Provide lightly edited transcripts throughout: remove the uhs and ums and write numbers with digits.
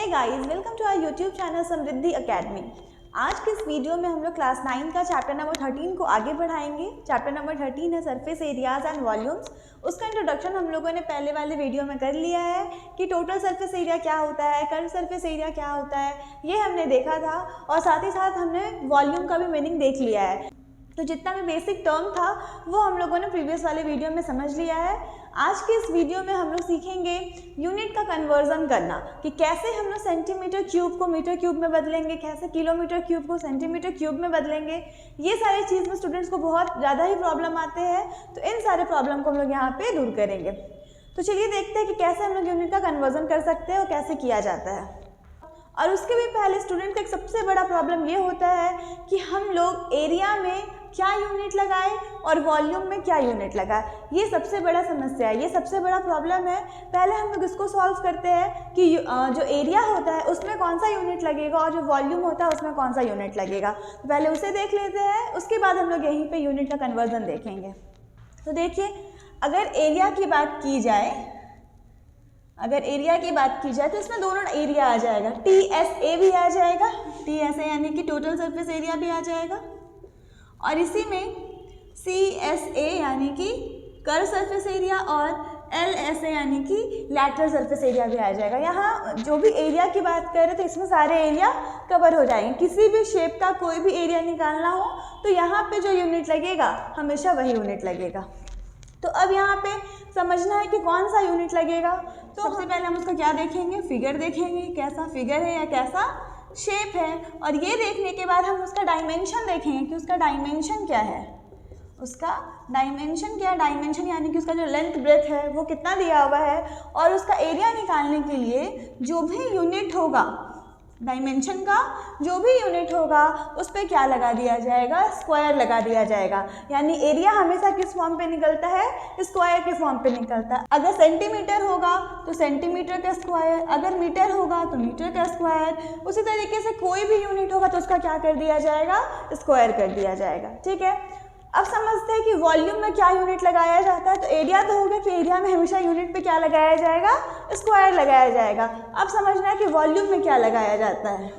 Hey guys, welcome to our YouTube channel Samriddhi academy. आज के इस वीडियो में हम लोग क्लास 9 का चैप्टर नंबर 13 को आगे बढ़ाएंगे। चैप्टर नंबर 13 है सरफेस एरियाज एंड वॉल्यूम्स। उसका इंट्रोडक्शन हम लोगों ने पहले वाले वीडियो में कर लिया है कि टोटल सरफेस एरिया क्या होता है, कर्व सरफेस एरिया क्या होता है, ये हमने देखा था। और साथ ही साथ हमने वॉल्यूम का भी मीनिंग देख लिया है। तो जितना भी बेसिक टर्म था वो हम लोगों ने प्रीवियस वाले वीडियो में समझ लिया है। आज के इस वीडियो में हम लोग सीखेंगे यूनिट का कन्वर्जन करना, कि कैसे हम लोग सेंटीमीटर क्यूब को मीटर क्यूब में बदलेंगे, कैसे किलोमीटर क्यूब को सेंटीमीटर क्यूब में बदलेंगे। ये सारी चीज़ में स्टूडेंट्स को बहुत ज़्यादा ही प्रॉब्लम आते हैं, तो इन सारे प्रॉब्लम को हम लोग यहाँ पे दूर करेंगे। तो चलिए देखते हैं कि कैसे हम लोग यूनिट का कन्वर्जन कर सकते हैं और कैसे किया जाता है। और उसके भी पहले स्टूडेंट का एक सबसे बड़ा प्रॉब्लम ये होता है कि हम लोग एरिया में क्या यूनिट लगाए और वॉल्यूम में क्या यूनिट लगाए। ये सबसे बड़ा समस्या है, ये सबसे बड़ा प्रॉब्लम है। पहले हम लोग इसको सॉल्व करते हैं कि जो एरिया होता है उसमें कौन सा यूनिट लगेगा और जो वॉल्यूम होता है उसमें कौन सा यूनिट लगेगा। तो पहले उसे देख लेते हैं, उसके बाद हम लोग यहीं पे यूनिट का कन्वर्जन देखेंगे। तो देखिए, अगर एरिया की बात की जाए तो इसमें दोनों एरिया आ जाएगा, TSA भी आ जाएगा, TSA यानी कि टोटल सरफेस एरिया भी आ जाएगा, और इसी में CSA यानी कि कर्व सरफेस एरिया और LSA यानी कि लैटरल सरफेस एरिया भी आ जाएगा। यहाँ जो भी एरिया की बात कर रहे हैं तो इसमें सारे एरिया कवर हो जाएंगे। किसी भी शेप का कोई भी एरिया निकालना हो तो यहाँ पे जो यूनिट लगेगा हमेशा वही यूनिट लगेगा। तो अब यहाँ पे समझना है कि कौन सा यूनिट लगेगा। तो सबसे पहले हम उसका क्या देखेंगे, फिगर देखेंगे, कैसा फिगर है या कैसा शेप है। और ये देखने के बाद हम उसका डायमेंशन देखेंगे कि उसका डायमेंशन क्या है। उसका डायमेंशन क्या है, डायमेंशन यानी कि उसका जो लेंथ ब्रेथ है वो कितना दिया हुआ है। और उसका एरिया निकालने के लिए जो भी यूनिट होगा, डायमेंशन का जो भी यूनिट होगा उस पर क्या लगा दिया जाएगा, स्क्वायर लगा दिया जाएगा। यानी एरिया हमेशा किस फॉर्म पे निकलता है, स्क्वायर के फॉर्म पे निकलता है। अगर सेंटीमीटर होगा तो सेंटीमीटर का स्क्वायर, अगर मीटर होगा तो मीटर का स्क्वायर। उसी तरीके से कोई भी यूनिट होगा तो उसका क्या कर दिया जाएगा, स्क्वायर कर दिया जाएगा। ठीक है, अब समझते हैं कि वॉल्यूम में क्या यूनिट लगाया जाता है। तो एरिया तो हो गया कि एरिया में हमेशा यूनिट पे क्या लगाया जाएगा, स्क्वायर लगाया जाएगा। अब समझना है कि वॉल्यूम में क्या लगाया जाता है।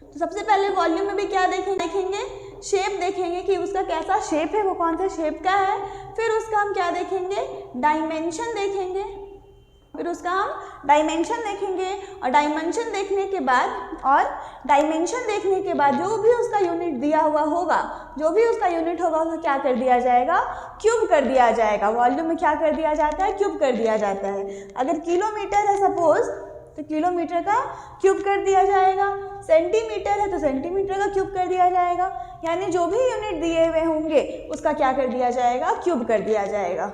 तो सबसे पहले वॉल्यूम में भी क्या देखेंगे, शेप देखेंगे कि उसका कैसा शेप है, वो कौन सा शेप का है। फिर उसका हम क्या देखेंगे, डायमेंशन देखेंगे। फिर उसका हम डायमेंशन देखेंगे और डायमेंशन देखने के बाद जो भी उसका यूनिट दिया हुआ होगा, जो भी उसका यूनिट होगा उसको क्या कर दिया जाएगा, क्यूब कर दिया जाएगा। वॉल्यूम में क्या कर दिया जाता है, क्यूब कर दिया जाता है। अगर किलोमीटर है सपोज तो किलोमीटर का क्यूब कर दिया जाएगा, सेंटीमीटर है तो सेंटीमीटर का क्यूब कर दिया जाएगा। यानी जो भी यूनिट दिए हुए होंगे उसका क्या कर दिया जाएगा, क्यूब कर दिया जाएगा।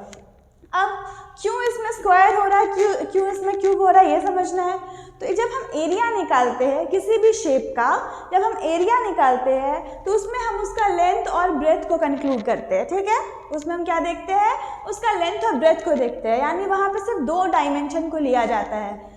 अब क्यों इसमें स्क्वायर हो रहा है, क्यों इसमें क्यूब हो रहा है, ये समझना है। तो जब हम एरिया निकालते हैं किसी भी शेप का, जब हम एरिया निकालते हैं तो उसमें हम उसका लेंथ और ब्रेथ को कंक्लूड करते हैं। ठीक है, उसमें हम क्या देखते हैं, उसका लेंथ और ब्रेथ को देखते हैं। यानी वहाँ पे सिर्फ दो डायमेंशन को लिया जाता है।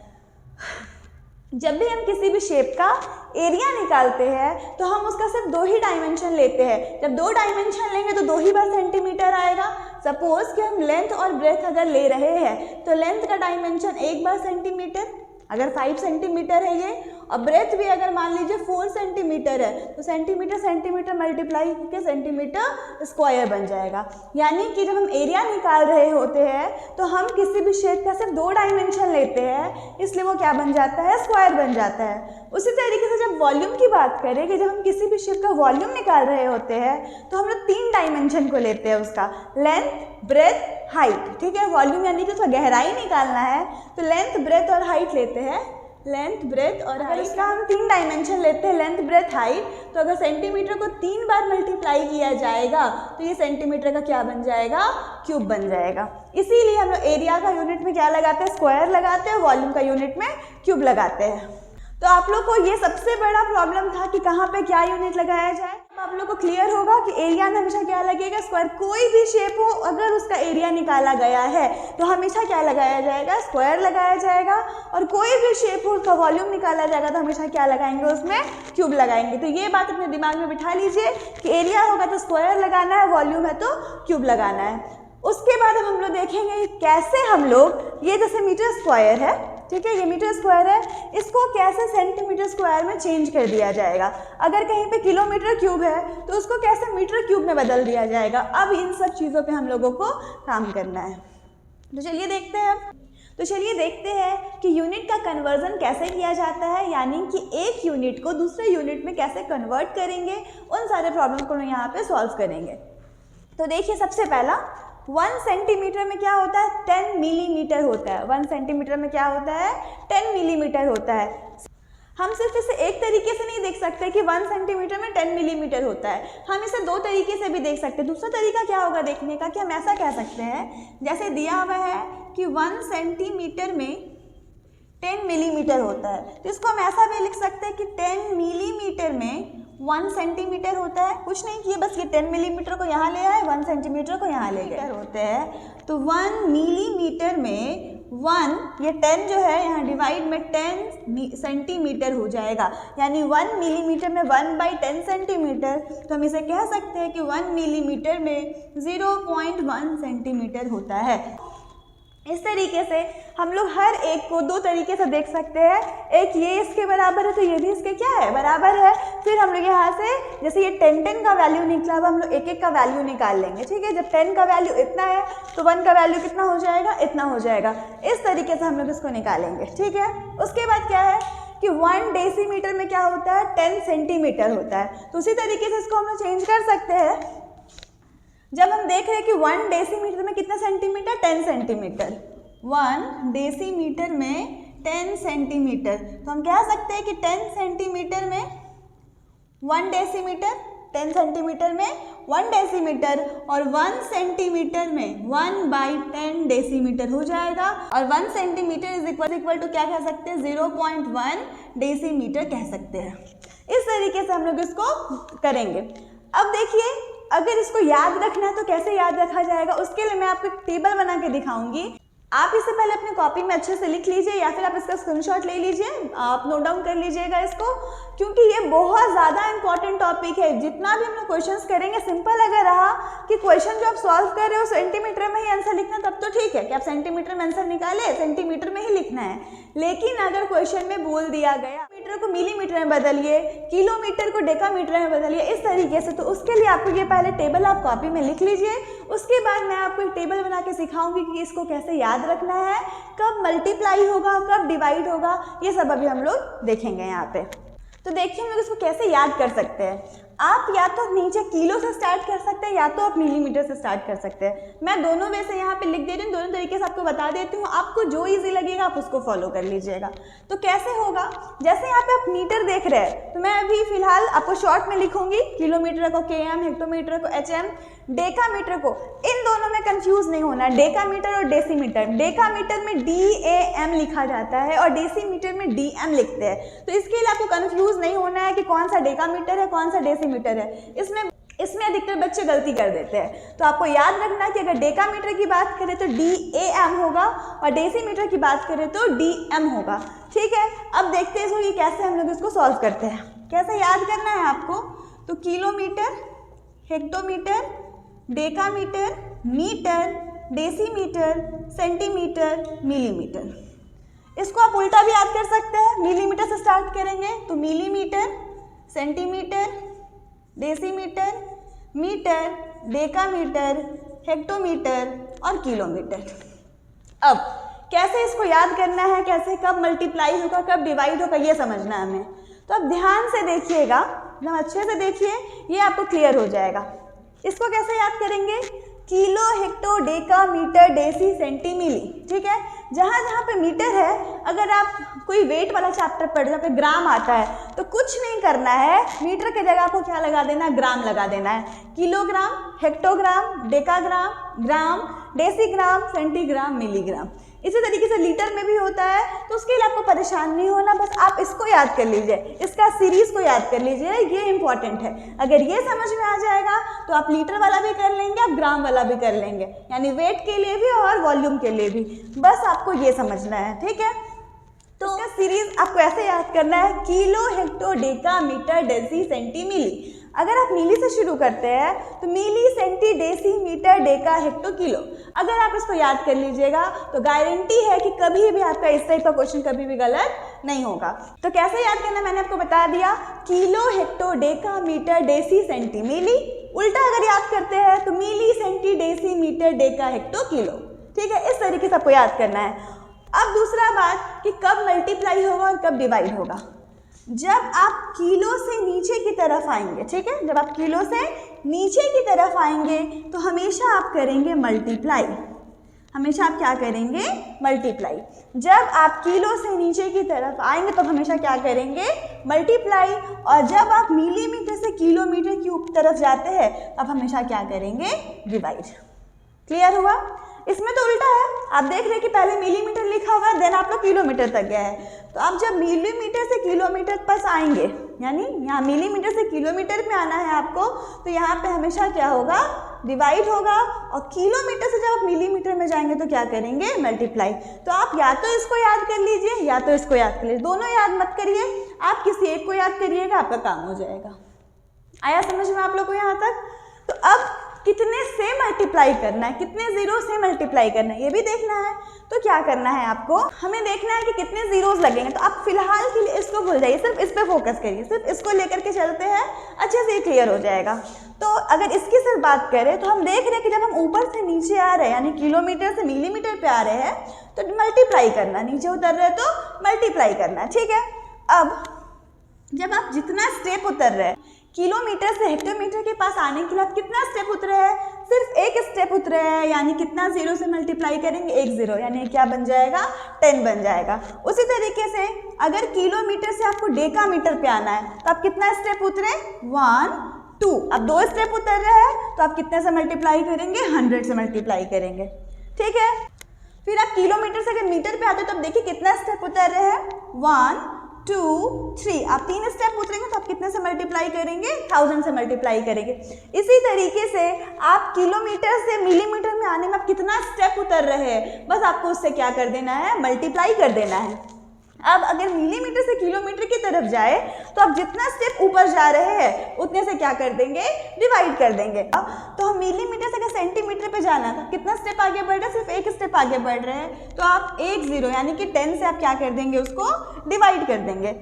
जब भी हम किसी भी शेप का एरिया निकालते हैं तो हम उसका सिर्फ दो ही डायमेंशन लेते हैं। जब दो डायमेंशन लेंगे तो दो ही बार सेंटीमीटर आएगा। सपोज कि हम लेंथ और ब्रेथ अगर ले रहे हैं तो लेंथ का डायमेंशन एक बार सेंटीमीटर, अगर 5 सेंटीमीटर है ये, और ब्रेथ भी अगर मान लीजिए 4 सेंटीमीटर है तो सेंटीमीटर मल्टीप्लाई करके सेंटीमीटर स्क्वायर बन जाएगा। यानी कि जब हम एरिया निकाल रहे होते हैं तो हम किसी भी शेप का सिर्फ दो डायमेंशन लेते हैं, इसलिए वो क्या बन जाता है, स्क्वायर बन जाता है। उसी तरीके से जब वॉल्यूम की बात करें कि जब हम किसी भी शेप का वॉल्यूम निकाल रहे होते हैं तो हम लोग 3 डायमेंशन को लेते हैं, उसका लेंथ, ब्रेथ, हाइट। ठीक है, वॉल्यूम यानी कि उसका गहराई निकालना है तो लेंथ, ब्रेथ और हाइट लेते हैं, लेंथ, ब्रेथ और हाइट। इसका हम 3 डायमेंशन लेते हैं, लेंथ, ब्रेथ, हाइट। तो अगर सेंटीमीटर को 3 बार मल्टीप्लाई किया जाएगा तो ये सेंटीमीटर का क्या बन जाएगा, क्यूब बन जाएगा। इसीलिए हम लोग एरिया का यूनिट में क्या लगाते हैं, स्क्वायर लगाते हैं, वॉल्यूम का यूनिट में क्यूब लगाते हैं। तो आप लोग को ये सबसे बड़ा प्रॉब्लम था कि कहाँ पे क्या यूनिट लगाया जाए। आप लोग को क्लियर होगा कि एरिया में हमेशा क्या लगेगा, स्क्वायर। कोई भी शेप हो अगर उसका एरिया निकाला गया है तो हमेशा क्या लगाया जाएगा, स्क्वायर लगाया जाएगा। और कोई भी शेप हो उसका वॉल्यूम निकाला जाएगा तो हमेशा क्या लगाएंगे, उसमें क्यूब लगाएंगे। तो ये बात अपने दिमाग में बिठा लीजिए कि एरिया होगा तो स्क्वायर लगाना है, वॉल्यूम है तो क्यूब लगाना है। उसके बाद अब हम लोग देखेंगे कैसे हम लोग, ये जैसे मीटर स्क्वायर है ठीक है, ये मीटर स्क्वायर है, इसको कैसे सेंटीमीटर स्क्वायर में चेंज कर दिया जाएगा। अगर कहीं पे किलोमीटर क्यूब है तो उसको कैसे मीटर क्यूब में बदल दिया जाएगा। अब इन सब चीज़ों पे हम लोगों को काम करना है। तो चलिए देखते हैं कि यूनिट का कन्वर्जन कैसे किया जाता है, यानी कि एक यूनिट को दूसरे यूनिट में कैसे कन्वर्ट करेंगे। उन सारे प्रॉब्लम को यहाँ पे सॉल्व करेंगे। तो देखिए, सबसे पहला 1 सेंटीमीटर में क्या होता है, 10 मिलीमीटर होता है। 1 सेंटीमीटर में क्या होता है, 10 मिलीमीटर होता है। हम सिर्फ इसे एक तरीके से नहीं देख सकते कि 1 सेंटीमीटर में 10 मिलीमीटर होता है, हम इसे 2 तरीके से भी देख सकते हैं। दूसरा तरीका क्या होगा देखने का, कि हम ऐसा कह सकते हैं, जैसे दिया हुआ है कि 1 सेंटीमीटर में 10 मिलीमीटर होता है, तो इसको हम ऐसा भी लिख सकते हैं कि 10 मिलीमीटर में 1 सेंटीमीटर होता है। कुछ नहीं किए, बस ये 10 मिलीमीटर को यहाँ ले आए, 1 सेंटीमीटर को यहाँ ले गए होते हैं। तो 1 मिलीमीटर में 1, ये 10 जो है यहाँ डिवाइड में 10 सेंटीमीटर हो जाएगा, यानी 1 मिलीमीटर में 1/10 सेंटीमीटर। तो हम इसे कह सकते हैं कि 1 मिलीमीटर में 0.1 सेंटीमीटर होता है। इस तरीके से हम लोग हर एक को 2 तरीके से देख सकते हैं। एक ये इसके बराबर है तो ये भी इसके क्या है, बराबर है। फिर हम लोग यहाँ से जैसे ये 10 का वैल्यू निकला, अब हम लोग एक का वैल्यू निकाल लेंगे। ठीक है, जब 10 का वैल्यू इतना है तो 1 का वैल्यू कितना हो जाएगा, इतना हो जाएगा। इस तरीके से हम लोग इसको निकालेंगे। ठीक है, उसके बाद क्या है कि 1 डेसीमीटर में क्या होता है, 10 सेंटीमीटर होता है। तो उसी तरीके से इसको हम लोग चेंज कर सकते हैं। जब हम देख रहे हैं कि 1 डेसीमीटर में कितना सेंटीमीटर, 10 सेंटीमीटर। 1 डेसीमीटर में 10 सेंटीमीटर, तो हम कह सकते हैं कि 10 सेंटीमीटर में 1 डेसीमीटर, 10 सेंटीमीटर में 1 डेसीमीटर, और 1 सेंटीमीटर में 1/10 डेसीमीटर हो जाएगा। और 1 सेंटीमीटर इज इक्वल टू क्या कह सकते हैं, 0.1 डेसीमीटर कह सकते हैं। इस तरीके से हम लोग इसको करेंगे। अब देखिए, अगर इसको याद रखना है तो कैसे याद रखा जाएगा, उसके लिए मैं आपको एक टेबल बना के दिखाऊंगी। आप इससे पहले अपनी कॉपी में अच्छे से लिख लीजिए, या फिर आप इसका स्क्रीनशॉट ले लीजिए, आप नोट डाउन कर लीजिएगा इसको, क्योंकि ये बहुत ज़्यादा इंपॉर्टेंट टॉपिक है। जितना भी हम लोग क्वेश्चंस करेंगे, सिंपल अगर रहा कि क्वेश्चन जो आप सॉल्व कर रहे हो सेंटीमीटर में ही आंसर लिखना, तब तो ठीक है कि आप सेंटीमीटर में आंसर निकाले, सेंटीमीटर में ही लिखना है। लेकिन अगर क्वेश्चन में बोल दिया गया मीटर को मिलीमीटर में बदलिए, किलोमीटर को डेकामीटर में बदलिए, इस तरीके से, तो उसके लिए आपको ये पहले टेबल आप कॉपी में लिख लीजिए। उसके बाद मैं आपको एक टेबल बना के सिखाऊंगी कि इसको कैसे याद रखना है, कब मल्टीप्लाई होगा, कब डिवाइड होगा, ये सब अभी हम लोग देखेंगे यहाँ पे। तो देखिए हम लोग इसको कैसे याद कर सकते हैं। आप या तो नीचे किलो से स्टार्ट कर सकते हैं, या तो आप मिलीमीटर से स्टार्ट कर सकते हैं। मैं दोनों वे से यहाँ पे लिख दे रही हूँ, दोनों तरीके से आपको बता देती हूँ। आपको जो इजी लगेगा आप उसको फॉलो कर लीजिएगा। तो कैसे होगा, जैसे यहाँ पे आप मीटर देख रहे हैं, तो मैं अभी फिलहाल आपको शॉर्ट में लिखूंगी, किलोमीटर को km, हेक्टोमीटर को hm, डेकामीटर को, इन दोनों में कंफ्यूज नहीं होना। डेकामीटर और डेसीमीटर, डेकामीटर में DAM लिखा जाता है और डेसीमीटर में DM लिखते हैं। तो इसके लिए आपको कंफ्यूज नहीं होना है कि कौन सा डेकामीटर है, कौन सा डेसीमीटर है। इसमें अधिकतर बच्चे गलती कर देते हैं। तो आपको याद रखना है कि अगर डेकामीटर की बात करें तो DAM होगा, और डेसीमीटर की बात करें तो DM होगा। ठीक है, अब देखते हैं कि कैसे हम लोग इसको सॉल्व करते हैं। कैसे याद करना है आपको, तो kilometre, hectometre, decametre, metre, decimetre, centimetre, millimetre. इसको आप उल्टा भी याद कर सकते हैं। मिलीमीटर से स्टार्ट करेंगे तो millimetre, centimetre, decimetre, metre, decametre, hectometre और किलोमीटर। अब कैसे इसको याद करना है, कैसे कब मल्टीप्लाई होगा, कब डिवाइड होगा, ये समझना है हमें। तो अब ध्यान से देखिएगा, एकदम अच्छे से देखिए, ये आपको क्लियर हो जाएगा। इसको कैसे याद करेंगे, kilo, hecto, deca, metre, deci, centi, milli. ठीक है, जहाँ जहाँ पे मीटर है, अगर आप कोई वेट वाला चैप्टर पढ़ जहाँ पे ग्राम आता है, तो कुछ नहीं करना है, मीटर की जगह आपको क्या लगा देना है, ग्राम लगा देना है। किलोग्राम, हेक्टोग्राम, डेकाग्राम, ग्राम, डेसीग्राम, सेंटीग्राम, मिलीग्राम। इसी तरीके से लीटर में भी होता है, तो उसके लिए आपको परेशान नहीं होना, बस आप इसको याद कर लीजिए, इसका सीरीज को याद कर लीजिए, ये इंपॉर्टेंट है। अगर ये समझ में आ जाएगा तो आप लीटर वाला भी कर लेंगे, आप ग्राम वाला भी कर लेंगे, यानी वेट के लिए भी और वॉल्यूम के लिए भी। बस आपको ये समझना है। ठीक है, तो उसका सीरीज आपको ऐसे याद करना है, kilo, hecto, deca, metre, deci, centi, milli. अगर आप मिली से शुरू करते हैं तो milli, centi, decimetre, deca, hecto, kilo. अगर आप इसको याद कर लीजिएगा तो गारंटी है कि कभी भी आपका इस टाइप का क्वेश्चन कभी भी गलत नहीं होगा। तो कैसे याद करना मैंने आपको बता दिया, kilo, hecto, deca, metre, deci, centi, milli. उल्टा अगर याद करते हैं तो milli, centi, decimetre, deca, hecto, kilo. ठीक है, इस तरीके से आपको याद करना है। अब दूसरा बात कि कब मल्टीप्लाई होगा और कब डिवाइड होगा। जब आप किलो से नीचे की तरफ आएंगे, ठीक है, जब आप किलो से नीचे की तरफ आएंगे तो हमेशा आप करेंगे मल्टीप्लाई। हमेशा आप क्या करेंगे, मल्टीप्लाई। जब आप किलो से नीचे की तरफ आएंगे तो हमेशा क्या करेंगे, मल्टीप्लाई। और जब आप मिलीमीटर से किलोमीटर की तरफ जाते हैं तब हमेशा क्या करेंगे, डिवाइड। क्लियर हुआ। इसमें तो उल्टा है, आप देख रहे हैं कि पहले मिलीमीटर लिखा हुआ है, देन आप लोग किलोमीटर तक गए हैं। तो आप जब मिलीमीटर से किलोमीटर पास आएंगे, यानी यहाँ मिलीमीटर से किलोमीटर में आना है आपको, तो यहाँ पे हमेशा क्या होगा, डिवाइड होगा। और किलोमीटर से जब आप मिलीमीटर में जाएंगे तो क्या करेंगे, मल्टीप्लाई। तो आप या तो इसको याद कर लीजिए या तो इसको याद कर लीजिए, दोनों याद मत करिए, आप किसी एक को याद करिएगा, आपका काम हो जाएगा। आया समझ में आप लोग को यहाँ तक। तो अब कितने से मल्टीप्लाई करना है, कितने जीरो से मल्टीप्लाई करना है, ये भी देखना है। तो क्या करना है आपको, हमें देखना है कि कितने जीरोस लगेंगे। तो आप फिलहाल के लिए इसको भूल जाइए, सिर्फ इस पे फोकस करिए, सिर्फ इसको लेकर के चलते हैं, अच्छे से क्लियर हो जाएगा। तो अगर इसकी सिर्फ बात करें तो हम देख रहे हैं कि जब हम ऊपर से नीचे आ रहे हैं, यानी किलोमीटर से मिलीमीटर पे आ रहे हैं, तो मल्टीप्लाई करना, नीचे उतर रहे हैं तो मल्टीप्लाई करना। ठीक है, अब जब आप जितना स्टेप उतर रहे हैं, किलोमीटर से हेक्टोमीटर के पास आने के लिए आप कितना स्टेप उतरे हैं, सिर्फ एक स्टेप उतरे हैं, यानी कितना जीरो से मल्टीप्लाई करेंगे, एक जीरो, यानी क्या बन जाएगा, 10 बन जाएगा। उसी तरीके से अगर किलोमीटर से आपको डेकामीटर पे आना है तो आप कितना स्टेप उतरे, 1 2, अब 2 स्टेप उतर रहे हैं तो आप कितने से मल्टीप्लाई करेंगे, 100 से मल्टीप्लाई करेंगे। ठीक है, फिर आप किलोमीटर से अगर मीटर पे आते हो तो आप देखिए कितना स्टेप उतर रहे हैं, 1 2 3, आप 3 स्टेप उतरेंगे तो आप कितने से मल्टीप्लाई करेंगे, 1000 से मल्टीप्लाई करेंगे। इसी तरीके से आप किलोमीटर से मिलीमीटर में आने में आप कितना स्टेप उतर रहे हैं, बस आपको उससे क्या कर देना है, मल्टीप्लाई कर देना है। अब अगर मिलीमीटर से किलोमीटर की तरफ जाए तो आप जितना स्टेप ऊपर जा रहे हैं उतने से क्या कर देंगे, डिवाइड कर देंगे। तो हम मिलीमीटर से अगर सेंटीमीटर पे जाना था, कितना स्टेप आगे बढ़ रहे हैं, सिर्फ एक स्टेप आगे बढ़ रहे हैं, तो आप 1 0 यानी कि 10 से आप क्या कर देंगे, उसको डिवाइड कर देंगे।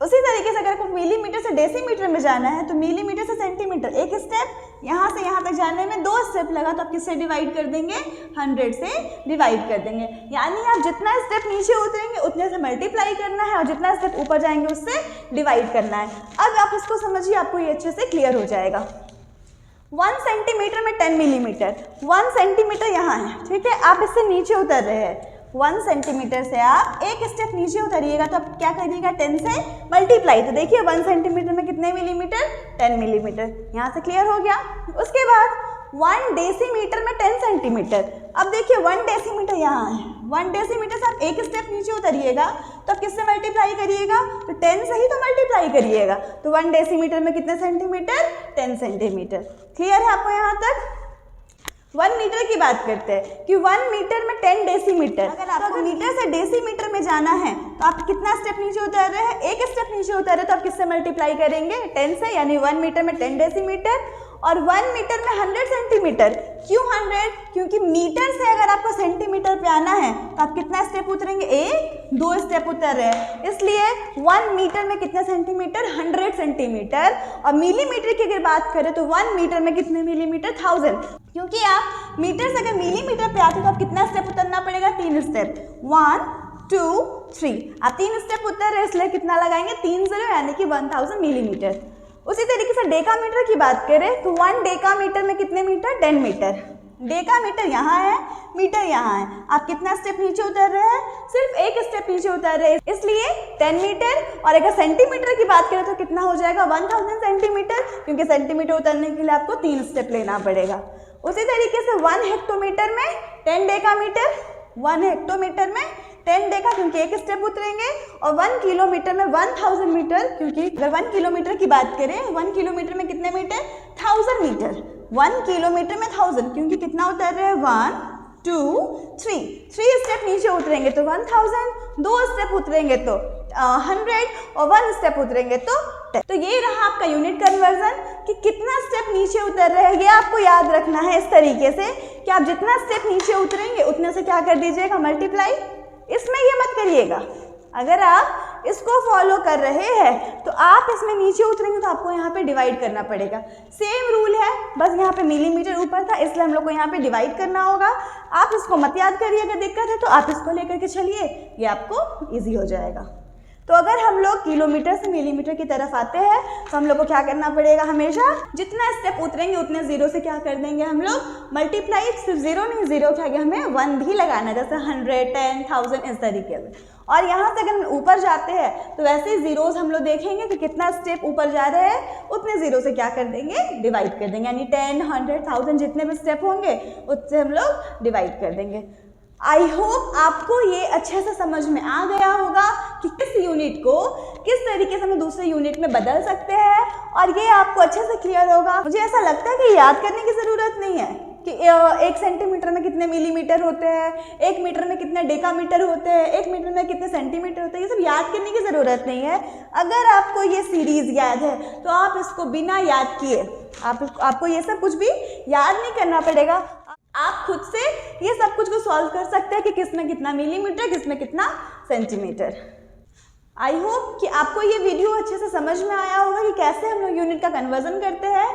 उसी तरीके से अगर आपको मिलीमीटर से डेसीमीटर में जाना है तो मिलीमीटर से सेंटीमीटर एक स्टेप, यहाँ से यहाँ तक जाने में 2 स्टेप लगा, तो आप किससे डिवाइड कर देंगे, 100 से डिवाइड कर देंगे। यानी आप जितना स्टेप नीचे उतरेंगे उतने से मल्टीप्लाई करना है और जितना स्टेप ऊपर जाएंगे उससे डिवाइड करना है। अब आप इसको समझिए, आपको ये अच्छे से क्लियर हो जाएगा। 1 सेंटीमीटर में 10 मिलीमीटर, 1 सेंटीमीटर यहाँ है, ठीक है, आप इससे नीचे उतर रहे हैं, 1 सेंटीमीटर से आप एक स्टेप नीचे उतरिएगा तो आप क्या करिएगा, 10 से मल्टीप्लाई। तो देखिए 1 सेंटीमीटर में कितने मिलीमीटर, 10 मिलीमीटर, यहाँ से क्लियर हो गया। उसके बाद 1 डेसीमीटर में 10 सेंटीमीटर। अब देखिए 1 डेसीमीटर यहाँ है, 1 डेसीमीटर से आप एक स्टेप नीचे उतरिएगा तो आप किससे मल्टीप्लाई करिएगा, तो 10 से ही तो मल्टीप्लाई करिएगा। तो 1 डेसीमीटर में कितने सेंटीमीटर, 10 सेंटीमीटर। क्लियर है आपको यहाँ तक। 1 मीटर की बात करते हैं कि 1 मीटर में 10 डेसीमीटर। अगर आपको मीटर से डेसीमीटर में जाना है तो आप कितना स्टेप नीचे उतर रहे हैं, एक स्टेप नीचे उतर रहे हैं, तो आप किससे मल्टीप्लाई करेंगे, 10 से, यानी 1 मीटर में 10 डेसीमीटर और 1 मीटर में 100 सेंटीमीटर। क्यों 100, क्योंकि मीटर से अगर आपको सेंटीमीटर पे आना है तो आप कितना स्टेप उतरेंगे, 2 स्टेप उतर रहे हैं, इसलिए 1 मीटर में कितने सेंटीमीटर, 100 सेंटीमीटर। और मिलीमीटर की अगर बात करें तो 1 मीटर में कितने मिलीमीटर, 1000। क्योंकि आप मीटर से अगर मिलीमीटर पे आते हो तो आप कितना स्टेप उतरना पड़ेगा, 3 स्टेप, 1 2 3, आप 3 स्टेप उतर रहे हैं, इसलिए कितना लगाएंगे, 3 0, यानी कि 1000 मिलीमीटर। उसी तरीके से डेकामीटर की बात करें तो 1 डेकामीटर में कितने मीटर, 10 मीटर। डेकामीटर यहाँ है, मीटर यहाँ है, आप कितना स्टेप नीचे उतर रहे हैं, सिर्फ एक स्टेप नीचे उतर रहे हैं, इसलिए 10 मीटर। और अगर सेंटीमीटर की बात करें तो कितना हो जाएगा, 1000 सेंटीमीटर, क्योंकि सेंटीमीटर उतरने के लिए आपको 3 स्टेप लेना पड़ेगा। उसी तरीके से 1 हेक्टोमीटर में 10 डेकामीटर, 1 हेक्टोमीटर में 10 डेका, क्योंकि एक स्टेप उतरेंगे, और 1 किलोमीटर में 1000 मीटर, क्योंकि अगर 1 किलोमीटर की बात करें, 1 किलोमीटर में कितने मीटर, 1000 मीटर। 1 किलोमीटर में 1000, क्योंकि कितना उतर रहे हैं, 1 2 3 स्टेप नीचे उतरेंगे तो 1000, 2 स्टेप उतरेंगे तो 100 और 1 स्टेप उतरेंगे तो 10। तो ये रहा आपका यूनिट कन्वर्जन कि कितना स्टेप नीचे उतर रहे हैं, ये आपको याद रखना है इस तरीके से कि आप जितना स्टेप नीचे उतरेंगे उतने से क्या कर दीजिएगा, मल्टीप्लाई। इसमें ये मत करिएगा, अगर आप इसको फॉलो कर रहे हैं तो आप इसमें नीचे उतरेंगे तो आपको यहाँ पे डिवाइड करना पड़ेगा। सेम रूल है, बस यहाँ पे मिलीमीटर ऊपर था इसलिए हम लोग को यहाँ पे डिवाइड करना होगा। आप इसको मत याद करिए, अगर दिक्कत है तो आप इसको लेकर के चलिए, ये आपको ईजी हो जाएगा। तो अगर हम लोग किलोमीटर से मिलीमीटर की तरफ आते हैं तो हम लोग को क्या करना पड़ेगा, हमेशा जितना स्टेप उतरेंगे उतने जीरो से क्या कर देंगे हम लोग, मल्टीप्लाई। सिर्फ जीरो नहीं, जीरो के आगे हमें 1 भी लगाना है, जैसे 100, 10, 1000 इस तरीके से। और यहाँ से अगर हम ऊपर जाते हैं तो वैसे ही जीरोज हम लोग देखेंगे कि कितना स्टेप ऊपर जा रहे हैं उतने जीरो से क्या कर देंगे, डिवाइड कर देंगे। यानी 10, 100, 1000 जितने भी स्टेप होंगे उससे हम लोग डिवाइड कर देंगे। आई होप आपको ये अच्छे से समझ में आ गया होगा कि किस यूनिट को किस तरीके से हम दूसरे यूनिट में बदल सकते हैं, और ये आपको अच्छे से क्लियर होगा। मुझे ऐसा लगता है कि याद करने की ज़रूरत नहीं है कि 1 सेंटीमीटर में कितने मिलीमीटर होते हैं, 1 मीटर में कितने डेकामीटर होते हैं, 1 मीटर में कितने सेंटीमीटर होते हैं, ये सब याद करने की ज़रूरत नहीं है। अगर आपको ये सीरीज़ याद है तो आप इसको बिना याद किए आपको ये सब कुछ भी याद नहीं करना पड़ेगा। आप खुद से ये सब कुछ को सॉल्व कर सकते हैं कि किस में कितना मिलीमीटर, किस में कितना सेंटीमीटर। आई होप कि आपको ये वीडियो अच्छे से समझ में आया होगा कि कैसे हम लोग यूनिट का कन्वर्जन करते हैं।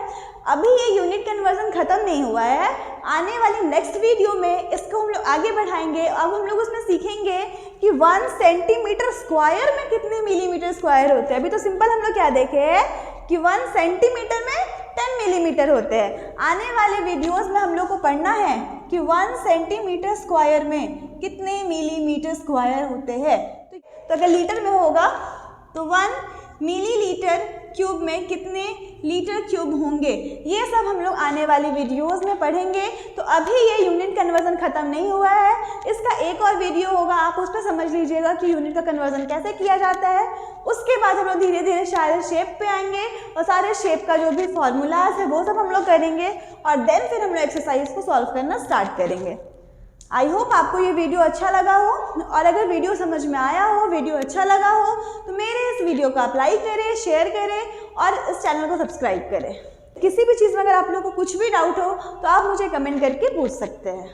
अभी ये यूनिट कन्वर्जन ख़त्म नहीं हुआ है, आने वाली नेक्स्ट वीडियो में इसको हम लोग आगे बढ़ाएंगे। अब हम लोग उसमें सीखेंगे कि 1 सेंटीमीटर स्क्वायर में कितने मिलीमीटर स्क्वायर होते हैं। अभी तो सिंपल हम लोग क्या देखे हैं कि 1 सेंटीमीटर में 10 मिलीमीटर होते हैं। आने वाले वीडियोस में हम लोग को पढ़ना है कि 1 सेंटीमीटर स्क्वायर में कितने मिलीमीटर स्क्वायर होते हैं। तो अगर लीटर में होगा तो 1 मिलीलीटर क्यूब में कितने लीटर क्यूब होंगे, ये सब हम लोग आने वाली वीडियोस में पढ़ेंगे। तो अभी ये यूनिट कन्वर्जन ख़त्म नहीं हुआ है, इसका एक और वीडियो होगा, आप उस पर समझ लीजिएगा कि यूनिट का कन्वर्जन कैसे किया जाता है। उसके बाद हम लोग धीरे धीरे सारे शेप पे आएंगे और सारे शेप का जो भी फॉर्मूलाज है वो सब हम लोग करेंगे, और देन फिर हम लोग एक्सरसाइज को सॉल्व करना स्टार्ट करेंगे। आई होप आपको ये वीडियो अच्छा लगा हो, और अगर वीडियो समझ में आया हो, वीडियो अच्छा लगा हो तो मेरे इस वीडियो को आप लाइक करें, शेयर करें और इस चैनल को सब्सक्राइब करें। किसी भी चीज़ में अगर आप लोगों को कुछ भी डाउट हो तो आप मुझे कमेंट करके पूछ सकते हैं।